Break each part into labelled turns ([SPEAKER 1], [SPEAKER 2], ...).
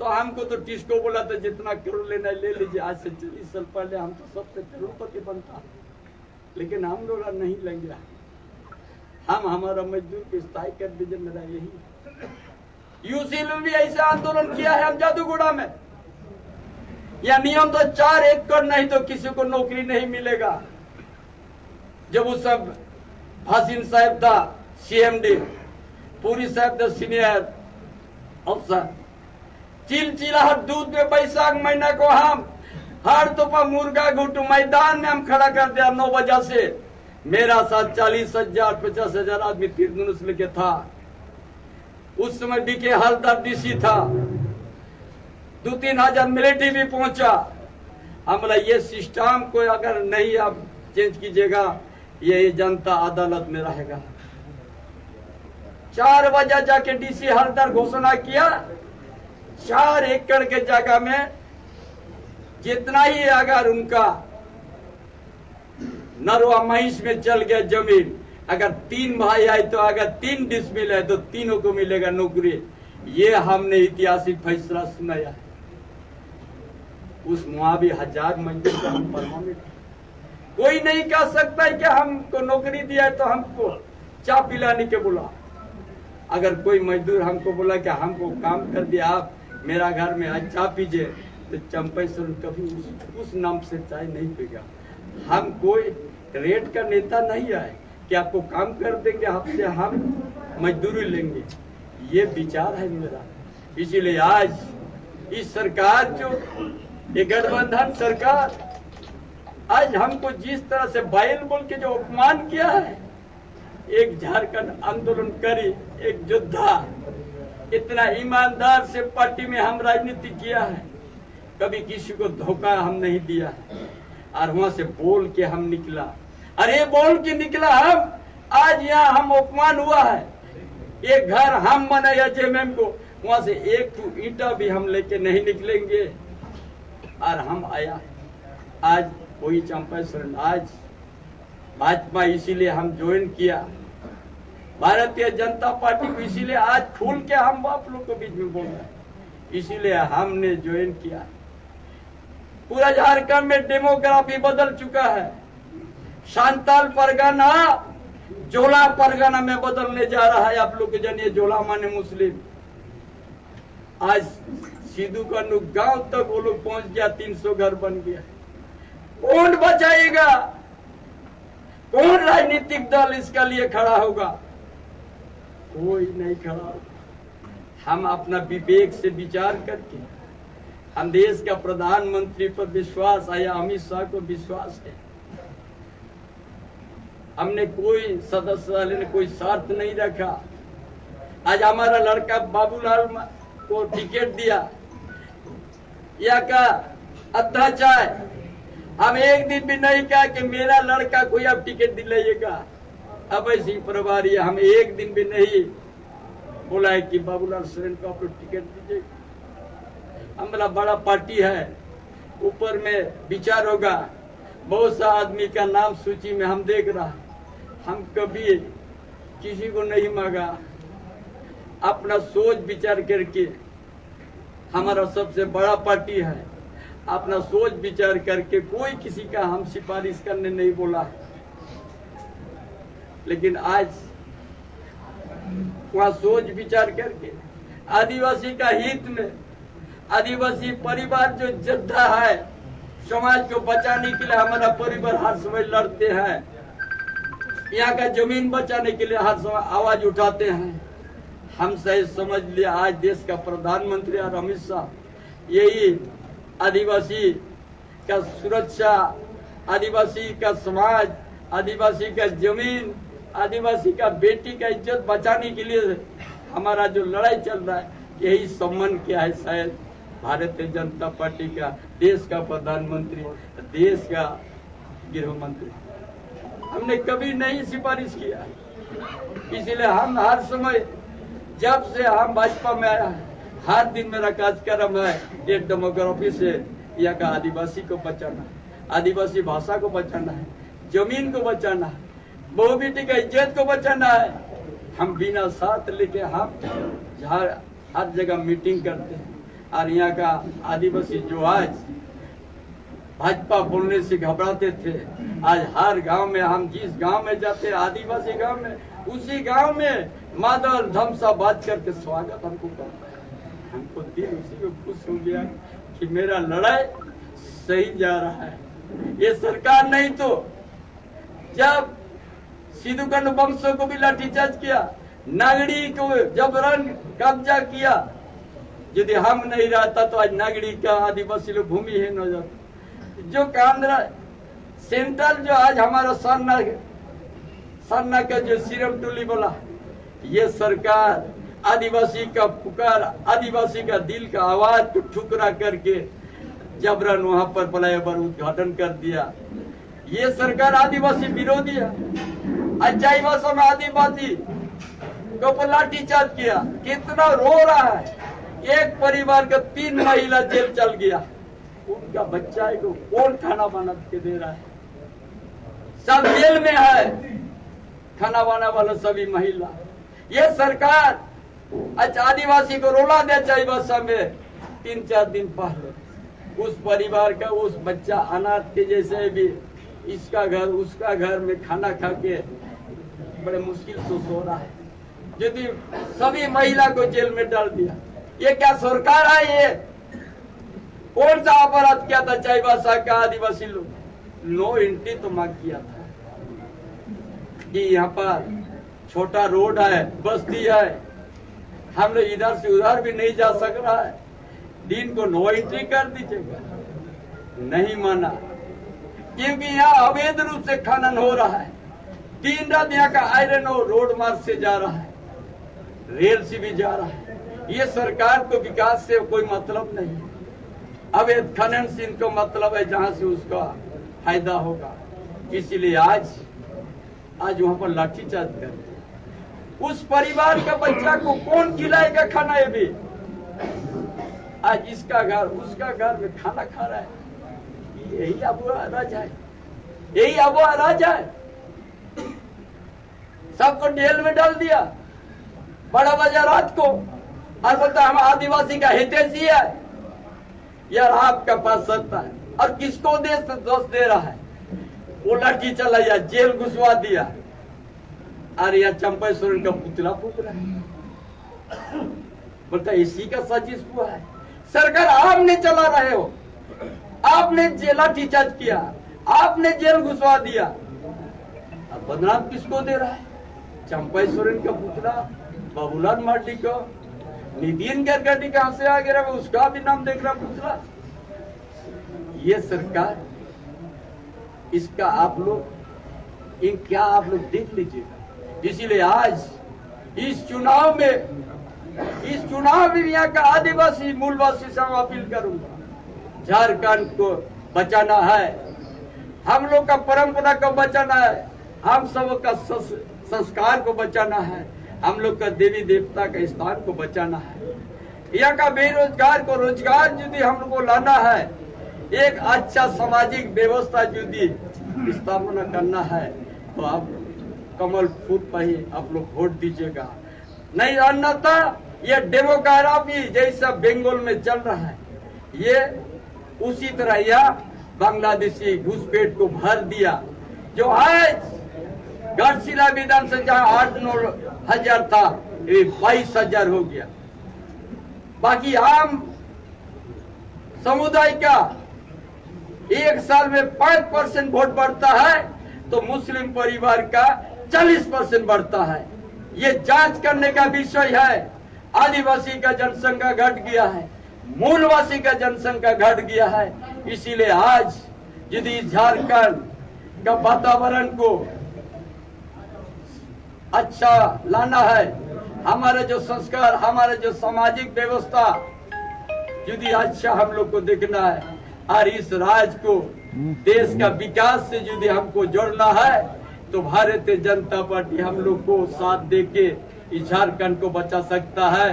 [SPEAKER 1] तो हमको तो टिस्को बोला था जितना करोड़ लेना है ले लीजिए। आज से 40 साल पहले हम तो सबसे करोड़पति बनता, लेकिन हम लोग नहीं लेंगे। हम हमारा मजदूर को स्थायी कर दीजिए, मेरा यही। यूसी में भी ऐसा आंदोलन किया है हम जादूगोड़ा में। या नियम तो 4 एकड़ नहीं तो किसी को नौकरी नहीं मिलेगा। जब उस सब हसीन साहब था CMD, पूरी साहब था सीनियर अफसर, चिलचिलाहट दूध में बैसाख महीना को हम हर दोपहर मुर्गा घुटू मैदान में हम खड़ा कर दिया 9 बजे से। मेरा साथ 40,000 50,000 आदमी तीर धनुष लेके था। उस समय बीके हलदर DC था, 2-3 हजार मिलिट्री भी पहुंचा। हमारा ये सिस्टम को अगर नहीं आप चेंज कीजिएगा, ये जनता अदालत में रहेगा। 4 बजे जाके DC हलदर घोषणा किया 4 एकड़ के जगह में जितना ही अगर उनका नरवा महिष में चल गया जमीन, अगर 3 भाई आए तो अगर 3 डिसमिल है तो तीनों को मिलेगा नौकरी। ये हमने ऐतिहासिक फैसला सुनाया है। उस मुआवी 1000 मजदूर का हम परमानेंट, कोई नहीं कह सकता है कि हमको नौकरी दिया है तो हमको चाय पिलाने के बोला। अगर कोई मजदूर हमको बोला कि हमको काम कर दिया, आप मेरा घर में आज चाय पीजिए, तो चंपेश्वर कभी उस नाम से चाय नहीं पीगा। हम कोई रेट का नेता नहीं है कि आपको काम कर देंगे, आपसे हम मजदूरी लेंगे। ये विचार है मेरा। इसीलिए आज इस सरकार जो ये गठबंधन सरकार आज हमको जिस तरह से बाइल बोल के जो अपमान किया है, एक झारखंड आंदोलन करी, एक योद्धा, इतना ईमानदार से पार्टी में हम राजनीति किया है, कभी किसी को धोखा हम नहीं दिया है। और वहां से बोल के हम निकला, अरे बोल के निकला हम, आज यहाँ हम अपमान हुआ है। एक घर हम बनाया JMM को, वहां से एक ईंटा भी हम लेके नहीं निकलेंगे। और हम आया आज वही चंपेश्वर, आज भाजपा, इसीलिए हम ज्वाइन किया भारतीय जनता पार्टी को। इसीलिए आज खुल के हम आप लोग को बीच में बोल रहे हैं, इसीलिए हमने ज्वाइन किया। पूरा झारखंड में डेमोग्राफी बदल चुका है। सांताल परगना जोला परगना में बदलने जा रहा है। आप लोग जानिए, जोला माने मुस्लिम। आज सिद्धू का गांव तक वो लोग पहुंच गया, 300 घर बन गया। कौन बचाएगा? कौन राजनीतिक दल इसका लिए खड़ा होगा? कोई नहीं खड़ा होगा। हम अपना विवेक से विचार करके, हम देश का प्रधानमंत्री पर विश्वास है, अमित शाह को विश्वास है। हमने कोई सदस्य वाले ने कोई शर्त नहीं रखा। आज हमारा लड़का बाबूलाल को टिकट दिया, या का अध्यक्ष है, हम एक दिन भी नहीं कहा कि मेरा लड़का कोई अब टिकट दिलाइएगा। अब ऐसी प्रभारी, हम एक दिन भी नहीं बोला है कि बाबूलाल सोरेन को आप टिकट दीजिए। हमारा बड़ा पार्टी है, ऊपर में विचार होगा, बहुत सा आदमी का नाम सूची में हम देख रहा। हम कभी किसी को नहीं मांगा, अपना सोच विचार करके, हमारा सबसे बड़ा पार्टी है, अपना सोच विचार करके कोई किसी का हम सिफारिश करने नहीं बोला है। लेकिन आज वहाँ सोच विचार करके आदिवासी का हित में, आदिवासी परिवार जो योद्धा है, समाज को बचाने के लिए हमारा परिवार हर समय लड़ते हैं, यहाँ का जमीन बचाने के लिए हर समय आवाज उठाते हैं। हम सही समझ लिया, आज देश का प्रधानमंत्री और अमित शाह यही आदिवासी का सुरक्षा, आदिवासी का समाज, आदिवासी का जमीन, आदिवासी का बेटी का इज्जत बचाने के लिए हमारा जो लड़ाई चल रहा है, यही सम्मान किया है शायद भारतीय जनता पार्टी का, देश का प्रधानमंत्री, देश का गृह मंत्री। हमने कभी नहीं सिफारिश किया। इसीलिए हम हर समय, जब से हम भाजपा में आया है, हर दिन मेरा कार्यक्रम है ये डेमोग्राफी से यहाँ का आदिवासी को बचाना, आदिवासी भाषा को बचाना है, जमीन को बचाना है, बहू बेटी का इज्जत को बचाना है। हम बिना साथ लेके हम हर जगह मीटिंग करते हैं, और यहाँ का आदिवासी जो आज भाजपा बोलने से घबराते थे, आज हर गांव में, हम जिस गांव में जाते हैं आदिवासी गांव में, उसी गांव में मादल धमसा बात करके स्वागत हमको करता है। हमको दिल उसी में खुश हो गया कि मेरा लड़ाई सही जा रहा है। ये सरकार नहीं तो जब सिद्धू कान्हू वंशों को भी लाठीचार्ज किया, नागड़ी को जबरन कब्जा किया, यदि हम नहीं रहता तो आज नागड़ी का आदिवासी लोग भूमि है न जाता। जो कांद्रा सेंट्रल जो आज हमारा सरना का जो सीरम टोली बोला, ये सरकार आदिवासी का पुकार, आदिवासी का दिल का आवाज को ठुकरा करके जबरन वहां पर फ्लाईओवर उद्घाटन कर दिया। ये सरकार आदिवासी विरोधी है। अच्छाई भाषा में आदिवासी को लाठीचार्ज किया, कितना रो रहा है। एक परिवार का 3 महिला जेल चल गया, उनका बच्चा को कौन खाना बना के दे रहा है? सब जेल में है, खाना बना वाला सभी महिला। ये सरकार अच्छा आदिवासी को रोला दे चाहिए भाषा में 3-4 दिन पहले उस परिवार का उस बच्चा अनाथ के जैसे भी इसका घर उसका घर में खाना खा के बड़े मुश्किल से सो रहा है, यदि सभी महिला को जेल में डाल दिया। ये क्या सरकार है? ये कौन सा अपराध किया था चाईबासा का आदिवासी लोग? नो एंट्री तो मांग किया था कि यहाँ पर छोटा रोड है, बस्ती है, हम लोग इधर से उधर भी नहीं जा सक रहा है, दिन को नो एंट्री कर दीजिएगा। नहीं माना, क्योंकि यहाँ अवैध रूप से खनन हो रहा है। दिन रात यहाँ का आयरन और रोड मार्ग से जा रहा है, रेल से भी जा रहा है। ये सरकार को विकास से कोई मतलब नहीं है, अवैध खनन से इनको मतलब है जहां से उसका फायदा होगा। इसीलिए आज वहां पर लाठीचार्ज करते। उस परिवार का बच्चा को कौन खिलाएगा खाना? ये भी आज इसका घर उसका घर में खाना खा रहा है। यही अबुआ राज है, यही अबुआ राज है। सबको जेल में डाल दिया, बड़ा बाजार रात को, और बोलता हम आदिवासी का हितैषी है। यार आपका पास सत्ता है और किसको दोष दे रहा है? वो लाठी चला या जेल घुसवा दिया, अरे यार चंपा सोरेन का पुतला फूक रहा है। बोलता इसी का साजिश हुआ है। सरकार आपने चला रहे हो, आपने लाठीचार्ज किया, आपने जेल घुसवा दिया, अब बदनाम किसको दे रहा है? चंपा सोरेन का पुतला, बाबूलाल मार्डी को, नितिन गडकरी कहां से आ गया, उसका भी नाम देख रहा पुतला। ये सरकार, इसका आप लोग क्या आप लोग देख लीजिएगा। इसीलिए आज इस चुनाव में यहाँ का आदिवासी मूलवासी से हम अपील करूंगा, झारखंड को बचाना है, हम लोग का परंपरा को बचाना है, हम सब का संस्कार को बचाना है, हम लोग का देवी देवता का स्थान को बचाना है। यहाँ का बेरोजगार को रोजगार यदि हम लोग को लाना है, एक अच्छा सामाजिक व्यवस्था यदि स्थापना करना है, तो आप कमल फूल पर ही आप लोग वोट दीजिएगा। नहीं अन्यथा ये डेमोक्रेसी जैसा बंगाल में चल रहा है, ये उसी तरह यह बांग्लादेशी घुसपैठ को भर दिया। जो आज घाटशिला विधान से जहाँ 8-9 हजार था, ये 22 हजार हो गया। बाकी आम समुदाय का एक साल में 5% वोट बढ़ता है, तो मुस्लिम परिवार का 40% बढ़ता है। ये जांच करने का विषय है। आदिवासी का जनसंख्या घट गया है, मूलवासी का जनसंख्या घट गया है। इसीलिए आज यदि झारखंड का वातावरण को अच्छा लाना है, हमारे जो संस्कार, हमारे जो सामाजिक व्यवस्था यदि अच्छा हम लोग को देखना है, और इस राज्य को देश का विकास से यदि हमको जोड़ना है, तो भारतीय जनता पार्टी हम लोग को साथ देके इस झारखंड को बचा सकता है।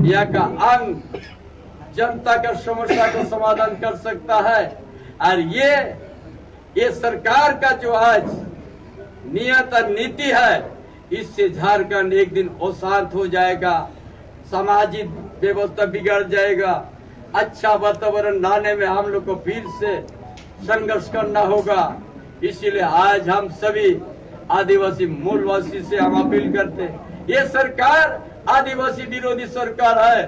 [SPEAKER 1] यहाँ का अंग जनता का समस्या का समाधान कर सकता है। और ये सरकार का जो आज नियत और नीति है, इससे झारखंड एक दिन अशांत हो जाएगा, सामाजिक व्यवस्था बिगड़ जाएगा, अच्छा वातावरण लाने में हम लोग को फिर से संघर्ष करना होगा। इसीलिए आज हम सभी आदिवासी मूलवासी से हम अपील करते हैं, ये सरकार आदिवासी विरोधी सरकार है,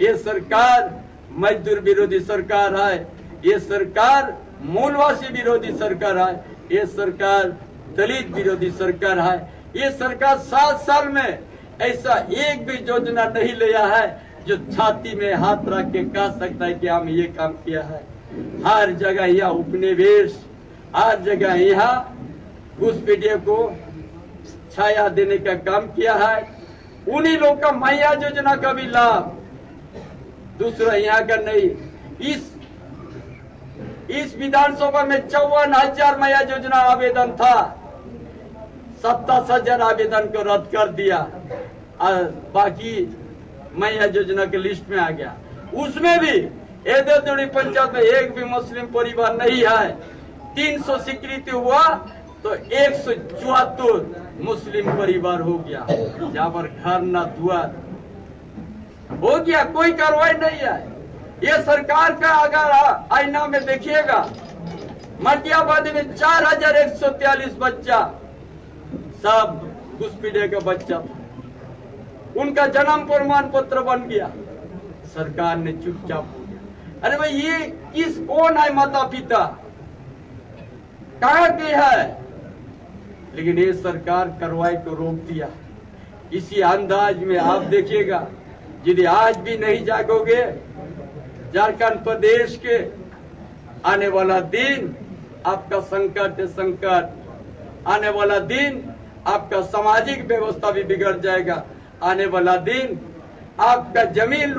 [SPEAKER 1] ये सरकार मजदूर विरोधी सरकार है, ये सरकार मूलवासी विरोधी सरकार है, ये सरकार दलित विरोधी सरकार है। ये सरकार 7 साल में ऐसा एक भी योजना नहीं लिया है जो छाती में हाथ रख के कह सकता है कि हम ये काम किया है। हर जगह यहाँ उपनिवेश, हर जगह यहाँ घुसपैठियों को छाया देने का काम किया है। उन्हीं लोग का मैया योजना का भी लाभ, दूसरा यहाँ का नहीं। इस विधानसभा में 54,000 मैया योजना आवेदन था, 27,000 आवेदन को रद्द कर दिया और बाकी मैया योजना के लिस्ट में आ गया। उसमें भी एदेदोड़ी पंचायत में एक भी मुस्लिम परिवार नहीं है। 300 स्वीकृति हुआ तो 174 मुस्लिम परिवार हो गया, जहाँ पर घर न द्वार हो गया, कोई कार्रवाई नहीं है। ये सरकार का अगर आईना में देखिएगा, मटियाबादी में 4,143 बच्चा सब घुसपैठियों का बच्चा था, उनका जन्म प्रमाण पत्र बन गया, सरकार ने चुपचाप हो गया। अरे भाई ये कौन है माता पिता, कहाँ के है? लेकिन ये सरकार कार्रवाई को रोक दिया। इसी अंदाज में आप देखिएगा, यदि आज भी नहीं जागोगे, झारखंड प्रदेश के आने वाला दिन आपका संकट, आने वाला दिन आपका सामाजिक व्यवस्था भी बिगड़ जाएगा, आने वाला दिन आपका जमीन